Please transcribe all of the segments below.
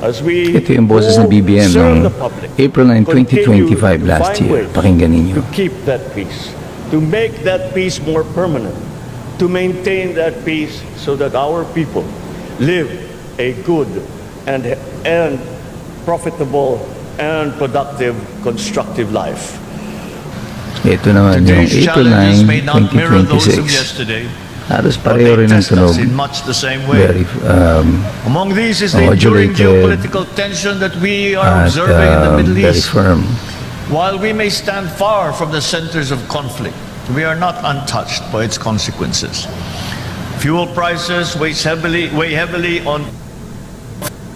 as we Ito yung boses ng BBM serve noong the public, April 9, continue 2025 to last find year. ways Pakinggan ninyo. to keep that peace, to make that peace more permanent, to maintain that peace so that our people live a good and profitable and productive, constructive life. Ito naman yung Today's April challenges 9, may not mirror those of 2026. yesterday, Halos but pareho they rin ang test tunog. us in much the same way. Very Among these is the enduring modulated geopolitical tension that we are at observing in the Middle very East. firm. While we may stand far from the centers of conflict, we are not untouched by its consequences. Fuel prices weigh heavily on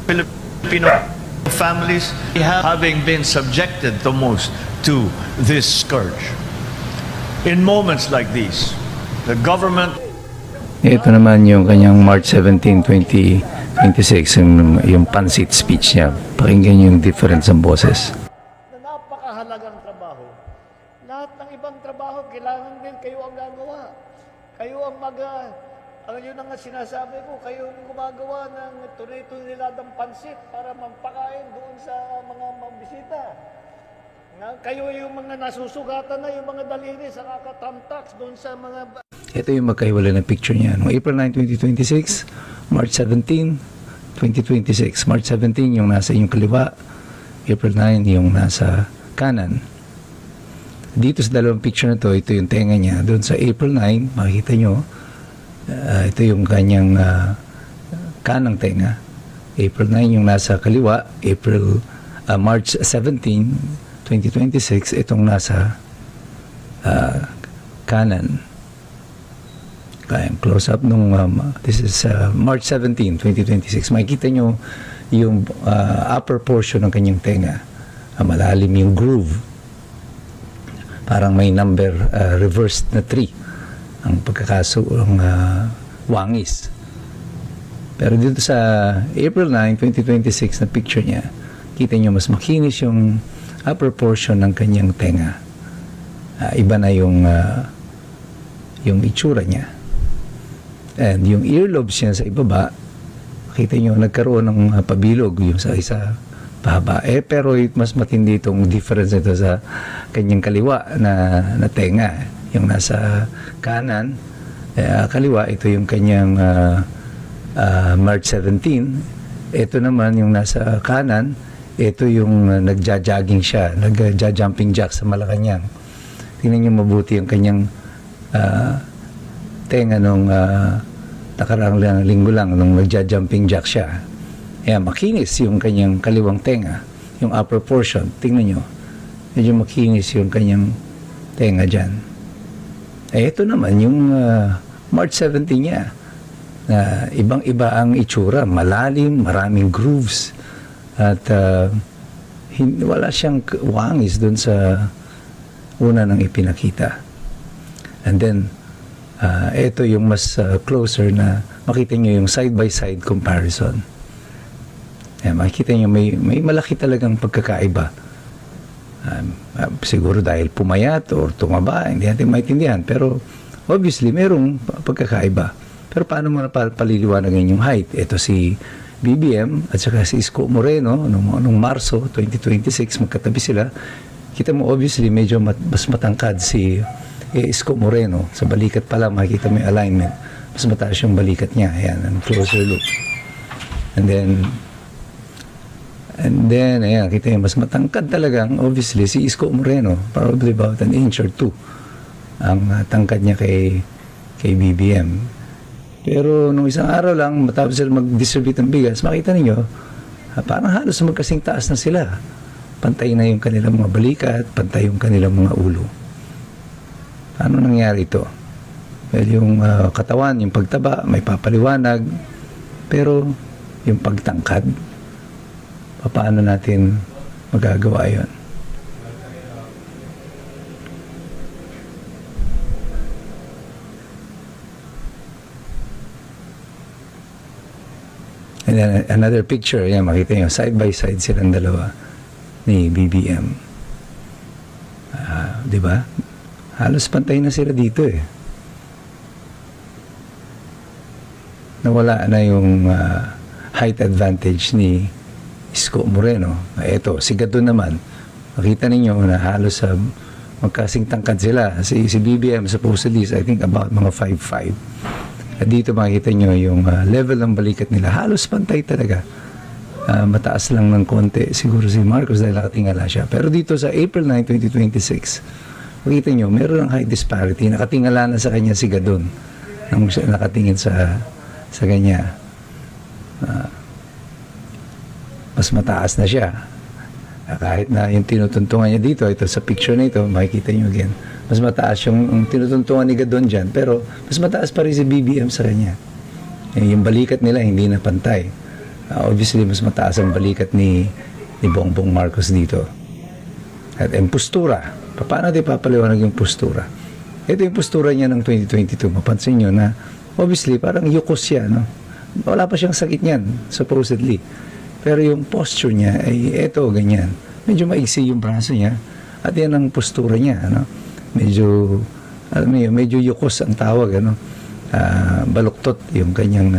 Filipino families, having been subjected the most to this scourge. In moments like these, the government Ito naman yung kanyang March 17, 2026, yung pansit speech niya. Pakinggan yung difference ng boses. Na napakahalagang trabaho. Lahat ng ibang trabaho, kailangan din kayo ang gagawa. Kayo ang yun ang sinasabi ko, kayo ang gumagawa ng tunay-tuniladang pansit para magpakain doon sa mga mabisita. Kayo yung mga nasusugatan na, yung mga daliri sa kakatamtaks doon sa mga... Ito yung magkahiwalay ng picture niya. Noong April 9, 2026, March 17, 2026. March 17 yung nasa inyong kaliwa, April 9 yung nasa kanan. Dito sa dalawang picture na to, ito yung tenga niya. Doon sa April 9, makikita nyo, ito yung kanyang kanang tenga. April 9 yung nasa kaliwa, March 17, 2026, itong nasa kanan. Kaya close up nung this is March 17, 2026. Makikita nyo yung upper portion ng kanyang tenga. Malalim yung groove. Parang may number reversed na 3 ang pagkakaso ng wangis. Pero dito sa April 9, 2026 na picture niya, kita nyo mas makinis yung upper portion ng kanyang tenga. Iba na yung itsura niya. And yung earlobes niya sa ibaba, makita nyo, nagkaroon ng pabilog yung sa isa pahaba. Pero mas matindi itong difference nito sa kanyang kaliwa na tenga. Yung nasa kanan, kaliwa, ito yung kanyang March 17. Ito naman yung nasa kanan, ito yung nagja-jogging siya, nagja-jumping jack sa Malacanang. Tingnan nyo mabuti yung kanyang tenga nung nakaraang linggo lang nung nagja-jumping jack siya. Ayan, makinis yung kanyang kaliwang tenga, yung upper portion. Tingnan nyo, medyo makinis yung kanyang tenga dyan. Ito naman yung March 17 niya. Ibang-iba ang itsura, malalim, maraming grooves, at wala siyang wangis doon sa una nang ipinakita. And then, ito yung mas closer na makita nyo yung side-by-side comparison. Makikita nyo may malaki talagang pagkakaiba. Siguro dahil pumayat or tumaba, hindi natin maintindihan. Pero obviously, merong pagkakaiba. Pero paano mo napaliliwanagan yung height? Ito si BBM at saka si Isko Moreno noong Marso 2026, magkatabi sila. Kita mo obviously medyo mas matangkad si Isko Moreno. Sa balikat pa lang makikita mo yung alignment. Mas mataas yung balikat niya. Ayan, ang closer look. And then, ayan, kita yung mas matangkad talagang, obviously, si Isko Moreno. Probably about an inch or 2 ang tangkad niya kay BBM. Pero nung isang araw lang, matapos sila mag-distribute ng bigas, makita ninyo, parang halos magkasing taas na sila. Pantay na yung kanilang mga balikat, pantay yung kanilang mga ulo. Paano nangyari ito? Well, yung katawan, yung pagtaba, may papaliwanag, pero yung pagtangkad, paano natin magagawa yun? And then another picture, yan, makita nyo, side by side silang dalawa ni BBM. Di ba? Halos pantay na sila dito eh. Nawala na yung height advantage ni Isko Moreno. Ito, si Gadon naman. Makita ninyo na halos magkasing tangkad sila. Si BBM supposedly is I think about mga 5'5". At dito makikita nyo yung level ng balikat nila. Halos pantay talaga. Mataas lang ng konti. Siguro si Marcos dahil nakatingala siya. Pero dito sa April 9, 2026, makikita nyo, meron ng height disparity. Nakatingala na sa kanya si Gadon. Nung siya nakatingin sa kanya. Mas mataas na siya. Kahit na yung tinutuntungan niya dito, ito sa picture na ito, makikita nyo again. Mas mataas yung tinutuntungan ni Gadon dyan, pero mas mataas pa rin si BBM sa kanya. Yung balikat nila hindi na pantay. Obviously, mas mataas ang balikat ni Bongbong Marcos dito. At yung postura, paano natin papaliwanag yung postura? Ito yung postura niya ng 2022. Mapansin nyo na, obviously, parang yukos siya, no? Wala pa siyang sakit niyan, supposedly. Pero yung posture niya ay eto, ganyan. Medyo maigsi yung braso niya at yan ang postura niya, ano? Medyo, alam mo, medyo yukos ang tawag, ano? Baluktot yung kanyang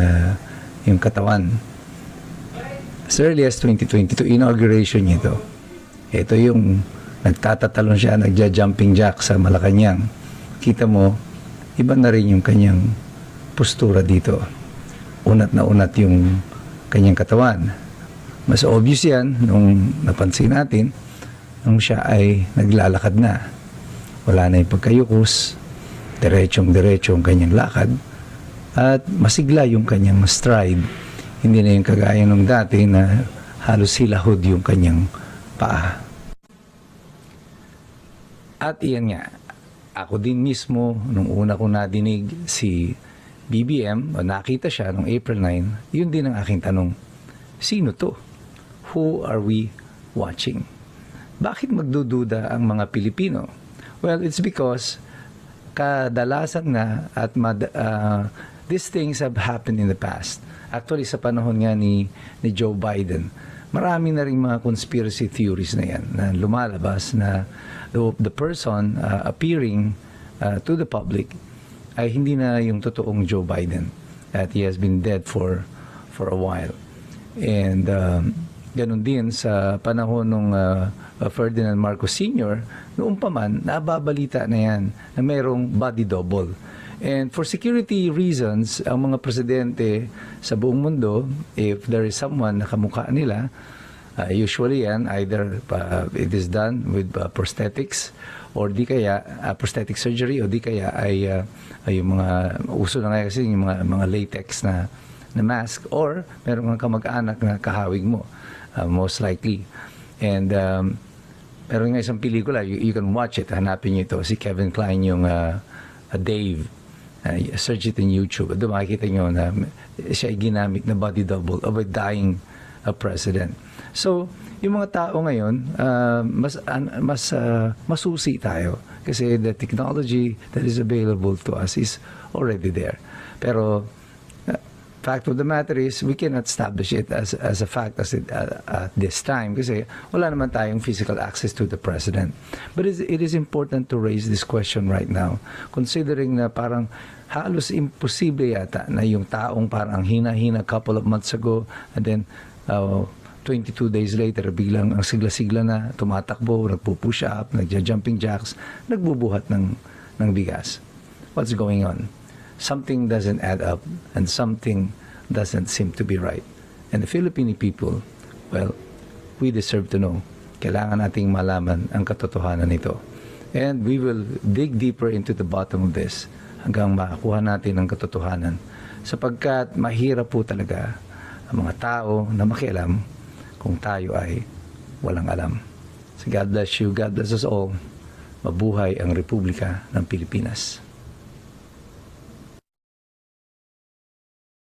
yung katawan. As early as 2022, inauguration niya ito. Ito yung nagtatatalon siya, nagja-jumping jack sa Malacanang. Kita mo, iba na rin yung kanyang postura dito. Unat na unat yung kanyang katawan. Mas obvious yan nung napansin natin nung siya ay naglalakad na. Wala na yung pagkayukos, diretsong-diretso ang kanyang lakad, at masigla yung kanyang stride. Hindi na yung kagaya nung dati na halos hilahod yung kanyang paa. At iyan nga, ako din mismo, nung una ko nadinig si BBM, o nakita siya nung April 9, yun din ang aking tanong, sino to? Who are we watching? Bakit magdududa ang mga Pilipino? Well, it's because kadalasan nga at these things have happened in the past. Actually, sa panahon nga ni Joe Biden, marami na rin mga conspiracy theories na yan na lumalabas na the person appearing to the public ay hindi na yung totoong Joe Biden. That he has been dead for a while. And ganun din sa panahon ng Ferdinand Marcos Sr., noong pa man, nababalita na yan na mayroong body double. And for security reasons, ang mga presidente sa buong mundo, if there is someone na kamukha nila, usually yan, either it is done with prosthetics, or di kaya prosthetic surgery, o di kaya ay yung mga uso na ngayon kasi yung mga latex na mask, or meron mga kamag-anak na kahawig mo, most likely. And meron nga isang pelikula, you can watch it, hanapin nyo ito, si Kevin Kline yung Dave, search it in YouTube, doon makikita nyo na siya ay ginamit na body double of a dying president. So, yung mga tao ngayon, masusi tayo kasi the technology that is available to us is already there. Pero fact of the matter is, we cannot establish it as a fact at this time kasi wala naman tayong physical access to the president. But it is important to raise this question right now, considering na parang halos imposible yata na yung taong parang hina-hina couple of months ago and then 22 days later, biglang ang sigla-sigla na, tumatakbo, nagpo-push up, nagja-jumping jacks, nagbubuhat ng bigas. What's going on? Something doesn't add up and something doesn't seem to be right. And the Filipino people, well, we deserve to know. Kailangan nating malaman ang katotohanan nito. And we will dig deeper into the bottom of this hanggang makakuha natin ang katotohanan. Sapagkat mahirap po talaga ang mga tao na makialam kung tayo ay walang alam. So God bless you, God bless us all. Mabuhay ang Republika ng Pilipinas.